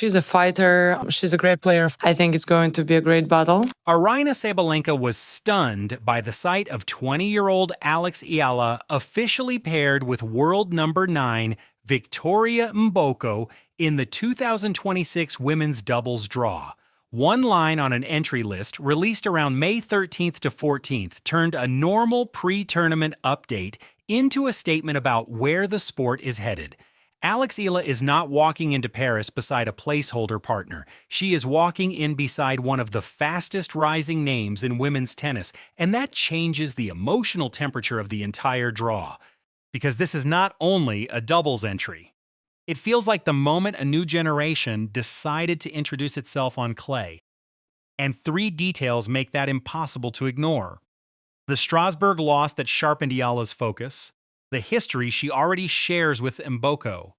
She's a fighter. She's a great player. I think it's going to be a great battle. Aryna Sabalenka was stunned by the sight of 20-year-old Eala officially paired with world number 9 Victoria Mboko in the 2026 women's doubles draw. One line on an entry list released around May 13th to 14th turned a normal pre-tournament update into a statement about where the sport is headed. Eala is not walking into Paris beside a placeholder partner. She is walking in beside one of the fastest rising names in women's tennis, and that changes the emotional temperature of the entire draw. Because this is not only a doubles entry. It feels like the moment a new generation decided to introduce itself on clay. And 3 details make that impossible to ignore. The Strasbourg loss that sharpened Eala's focus, the history she already shares with Mboko,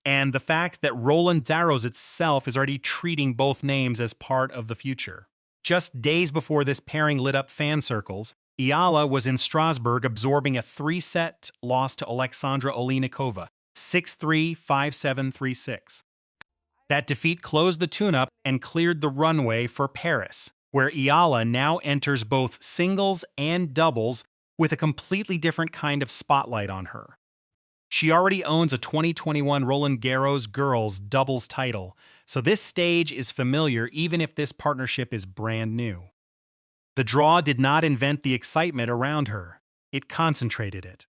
and the fact that Roland Garros itself is already treating both names as part of the future. Just days before this pairing lit up fan circles, Eala was in Strasbourg absorbing a 3-set loss to Alexandra Oleynikova, 6-3, 5-7, 3-6. That defeat closed the tune-up and cleared the runway for Paris, where Eala now enters both singles and doubles with a completely different kind of spotlight on her. She already owns a 2021 Roland Garros girls doubles title, so this stage is familiar even if this partnership is brand new. The draw did not invent the excitement around her, it concentrated it.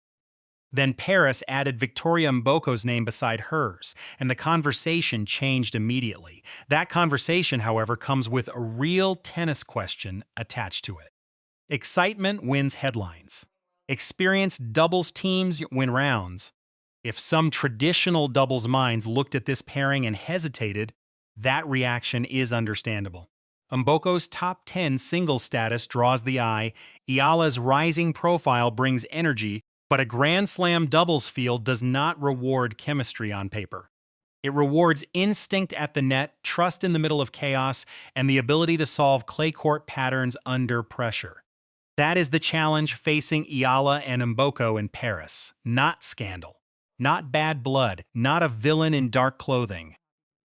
Then Paris added Victoria Mboko's name beside hers, and the conversation changed immediately. That conversation, however, comes with a real tennis question attached to it. Excitement wins headlines. Experienced doubles teams win rounds. If some traditional doubles minds looked at this pairing and hesitated, that reaction is understandable. Mboko's top 10 singles status draws the eye, Eala's rising profile brings energy, but a Grand Slam doubles field does not reward chemistry on paper. It rewards instinct at the net, trust in the middle of chaos, and the ability to solve clay court patterns under pressure. That is the challenge facing Eala and Mboko in Paris, not scandal. Not bad blood, not a villain in dark clothing.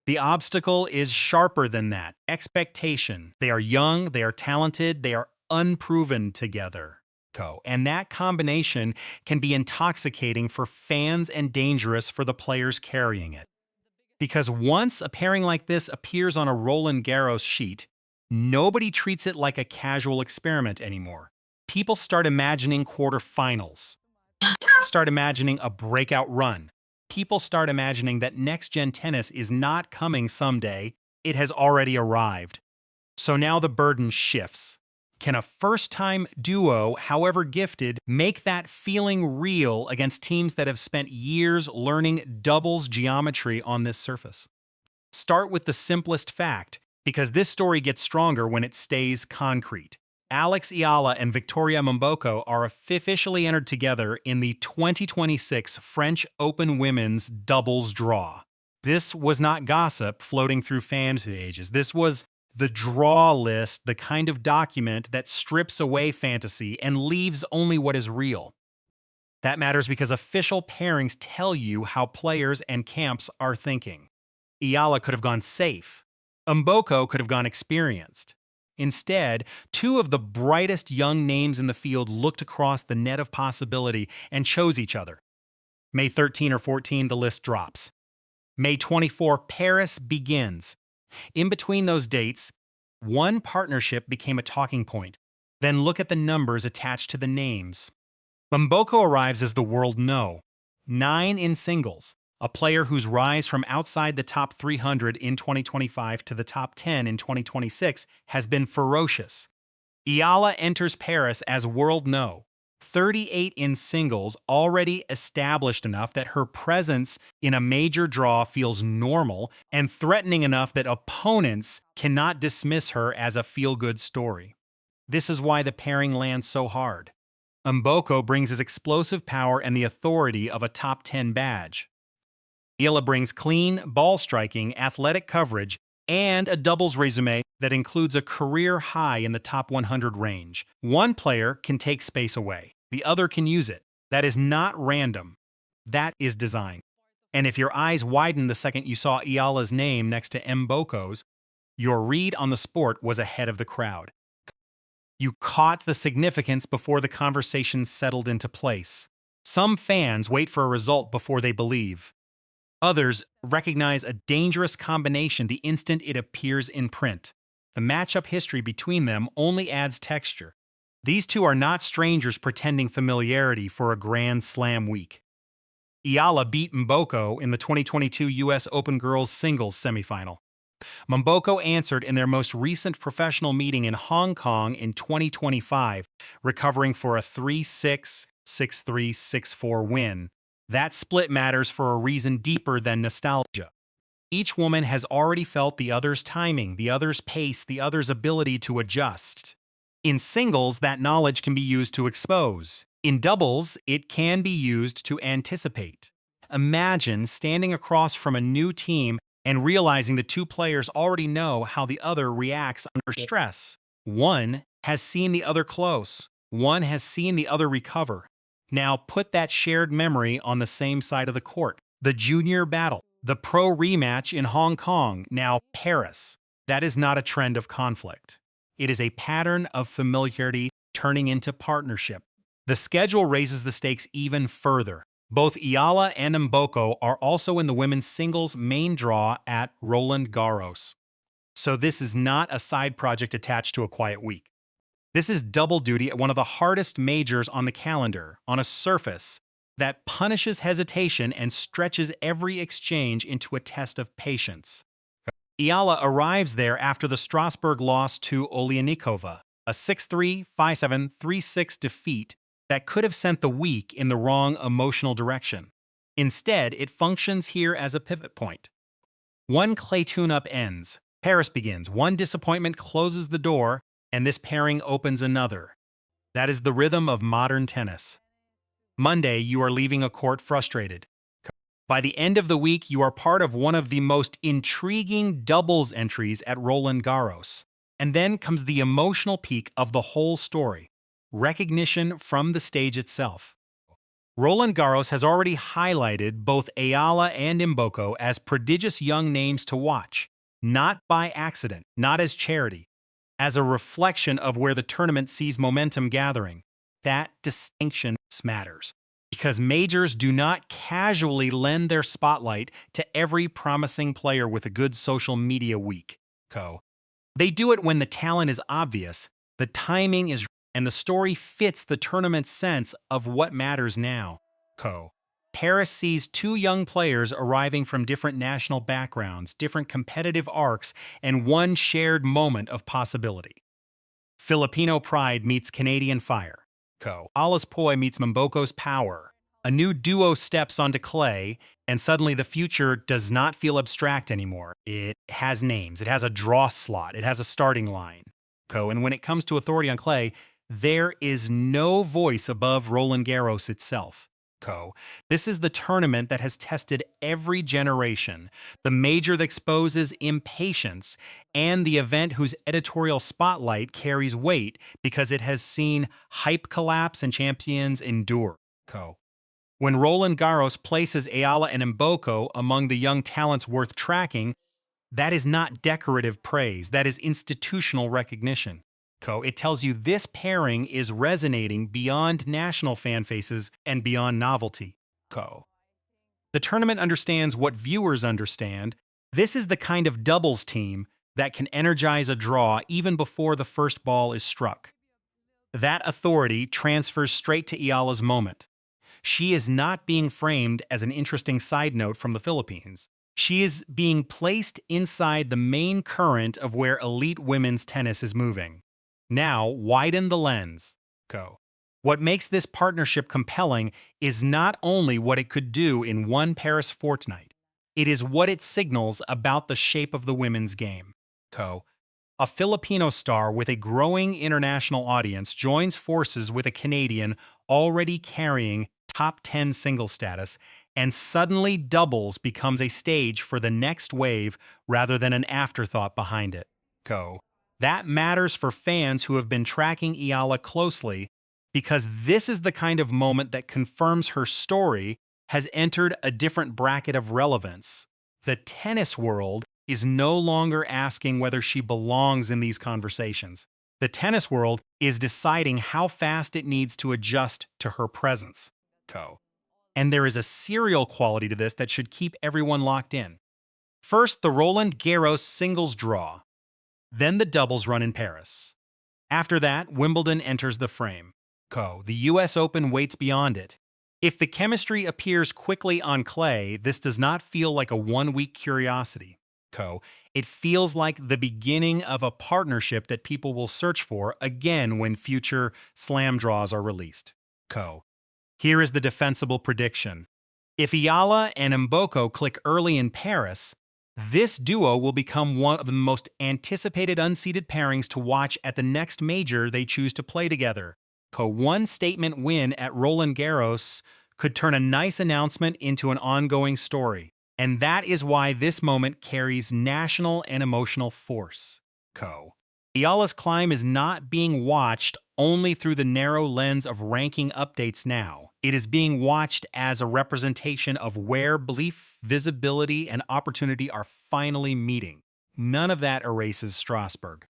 The obstacle is sharper than that. Expectation. They are young, they are talented, they are unproven together. And that combination can be intoxicating for fans and dangerous for the players carrying it. Because once a pairing like this appears on a Roland Garros sheet, nobody treats it like a casual experiment anymore. People start imagining quarterfinals. Start imagining a breakout run. People start imagining that next-gen tennis is not coming someday, it has already arrived. So now the burden shifts. Can a first-time duo, however gifted, make that feeling real against teams that have spent years learning doubles geometry on this surface? Start with the simplest fact, because this story gets stronger when it stays concrete. Eala and Victoria Mboko are officially entered together in the 2026 French Open Women's Doubles Draw. This was not gossip floating through fan pages. This was the draw list, the kind of document that strips away fantasy and leaves only what is real. That matters because official pairings tell you how players and camps are thinking. Eala could have gone safe. Mboko could have gone experienced. Instead, 2 of the brightest young names in the field looked across the net of possibility and chose each other. May 13 or 14, the list drops. May 24, Paris begins. In between those dates, one partnership became a talking point. Then look at the numbers attached to the names. Mboko arrives as the world know. 9 in singles, a player whose rise from outside the top 300 in 2025 to the top 10 in 2026 has been ferocious. Eala enters Paris as world know. 38 in singles, already established enough that her presence in a major draw feels normal and threatening enough that opponents cannot dismiss her as a feel-good story. This is why the pairing lands so hard. Mboko brings his explosive power and the authority of a top 10 badge. Eala brings clean, ball-striking, athletic coverage and a doubles resume that includes a career high in the top 100 range. One player can take space away. The other can use it. That is not random. That is design. And if your eyes widened the second you saw Eala's name next to Mboko's, your read on the sport was ahead of the crowd. You caught the significance before the conversation settled into place. Some fans wait for a result before they believe. Others recognize a dangerous combination the instant it appears in print. The matchup history between them only adds texture. These two are not strangers pretending familiarity for a Grand Slam week. Eala beat Mboko in the 2022 U.S. Open Girls Singles semifinal. Mboko answered in their most recent professional meeting in Hong Kong in 2025, recovering for a 3-6, 6-3, 6-4 win. That split matters for a reason deeper than nostalgia. Each woman has already felt the other's timing, the other's pace, the other's ability to adjust. In singles, that knowledge can be used to expose. In doubles, it can be used to anticipate. Imagine standing across from a new team and realizing the two players already know how the other reacts under stress. One has seen the other close. One has seen the other recover. Now put that shared memory on the same side of the court. The junior battle, the pro rematch in Hong Kong, now Paris. That is not a trend of conflict. It is a pattern of familiarity turning into partnership. The schedule raises the stakes even further. Both Eala and Mboko are also in the women's singles main draw at Roland Garros. So this is not a side project attached to a quiet week. This is double duty at one of the hardest majors on the calendar, on a surface that punishes hesitation and stretches every exchange into a test of patience. Eala arrives there after the Strasbourg loss to Olyanikova, a 6-3, 5-7, 3-6 defeat that could have sent the week in the wrong emotional direction. Instead, it functions here as a pivot point. One clay tune-up ends, Paris begins, one disappointment closes the door, and this pairing opens another. That is the rhythm of modern tennis. Monday, you are leaving a court frustrated. By the end of the week, you are part of one of the most intriguing doubles entries at Roland Garros. And then comes the emotional peak of the whole story. Recognition from the stage itself. Roland Garros has already highlighted both Eala and Mboko as prodigious young names to watch, not by accident, not as charity, as a reflection of where the tournament sees momentum gathering. That distinction matters, because majors do not casually lend their spotlight to every promising player with a good social media week. They do it when the talent is obvious, the timing is and the story fits the tournament's sense of what matters now. Paris sees two young players arriving from different national backgrounds, different competitive arcs, and one shared moment of possibility. Filipino pride meets Canadian fire. Ala's poise meets Mboko's power. A new duo steps onto clay, and suddenly the future does not feel abstract anymore. It has names, it has a draw slot, it has a starting line. And when it comes to authority on clay, there is no voice above Roland Garros itself. This is the tournament that has tested every generation, the major that exposes impatience, and the event whose editorial spotlight carries weight because it has seen hype collapse and champions endure. When Roland Garros places Eala and Mboko among the young talents worth tracking, that is not decorative praise, that is institutional recognition. It tells you this pairing is resonating beyond national fan faces and beyond novelty. The tournament understands what viewers understand. This is the kind of doubles team that can energize a draw even before the first ball is struck. That authority transfers straight to Eala's moment. She is not being framed as an interesting side note from the Philippines. She is being placed inside the main current of where elite women's tennis is moving. Now, widen the lens. What makes this partnership compelling is not only what it could do in one Paris fortnight, it is what it signals about the shape of the women's game. A Filipino star with a growing international audience joins forces with a Canadian already carrying top 10 single status, and suddenly doubles becomes a stage for the next wave rather than an afterthought behind it. That matters for fans who have been tracking Eala closely, because this is the kind of moment that confirms her story has entered a different bracket of relevance. The tennis world is no longer asking whether she belongs in these conversations. The tennis world is deciding how fast it needs to adjust to her presence. And there is a serial quality to this that should keep everyone locked in. First, the Roland Garros singles draw. Then the doubles run in Paris. After that, Wimbledon enters the frame. The US Open waits beyond it. If the chemistry appears quickly on clay, this does not feel like a one-week curiosity. It feels like the beginning of a partnership that people will search for again when future slam draws are released. Here is the defensible prediction. If Eala and Mboko click early in Paris, this duo will become one of the most anticipated unseeded pairings to watch at the next major they choose to play together. One statement win at Roland Garros could turn a nice announcement into an ongoing story. And that is why this moment carries national and emotional force. Eala's climb is not being watched only through the narrow lens of ranking updates now. It is being watched as a representation of where belief, visibility, and opportunity are finally meeting. None of that erases Strasbourg.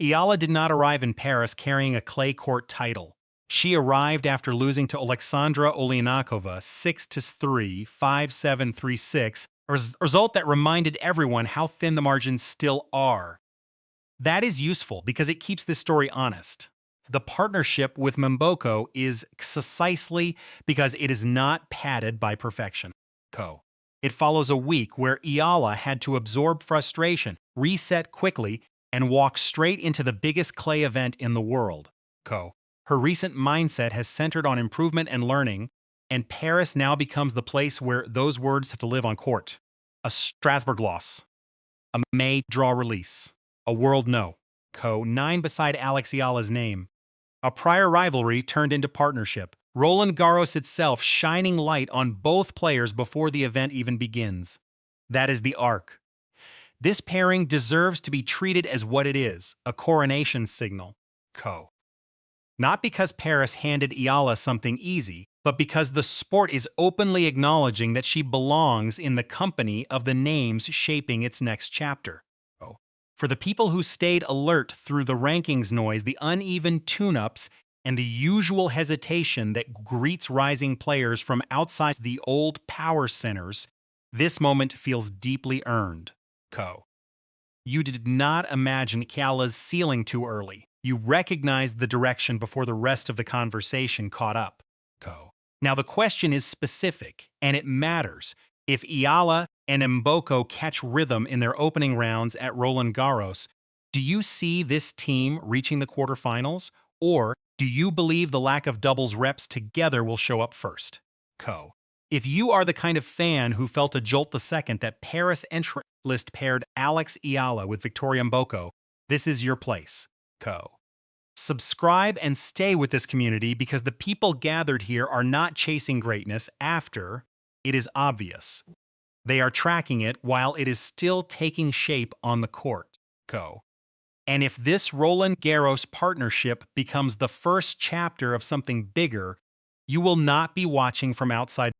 Eala did not arrive in Paris carrying a clay court title. She arrived after losing to Alexandra Oleinikova 6-3, 5-7, 3-6, a result that reminded everyone how thin the margins still are. That is useful because it keeps this story honest. The partnership with Mboko is precisely because it is not padded by perfection. It follows a week where Eala had to absorb frustration, reset quickly, and walk straight into the biggest clay event in the world. Her recent mindset has centered on improvement and learning, and Paris now becomes the place where those words have to live on court. A Strasbourg loss. A May draw release. A world no. 9 beside Alex Eala's name. A prior rivalry turned into partnership. Roland Garros itself shining light on both players before the event even begins. That is the arc. This pairing deserves to be treated as what it is, a coronation signal. Not because Paris handed Eala something easy, but because the sport is openly acknowledging that she belongs in the company of the names shaping its next chapter. For the people who stayed alert through the rankings noise, the uneven tune-ups, and the usual hesitation that greets rising players from outside the old power centers, this moment feels deeply earned. You did not imagine Eala's ceiling too early. You recognized the direction before the rest of the conversation caught up. Now the question is specific, and it matters. If Eala and Mboko catch rhythm in their opening rounds at Roland Garros, do you see this team reaching the quarterfinals, or do you believe the lack of doubles reps together will show up first? If you are the kind of fan who felt a jolt the second that Paris entry list paired Alex Eala with Victoria Mboko, this is your place. Subscribe and stay with this community because the people gathered here are not chasing greatness after it is obvious. They are tracking it while it is still taking shape on the court. And if this Roland Garros partnership becomes the first chapter of something bigger, you will not be watching from outside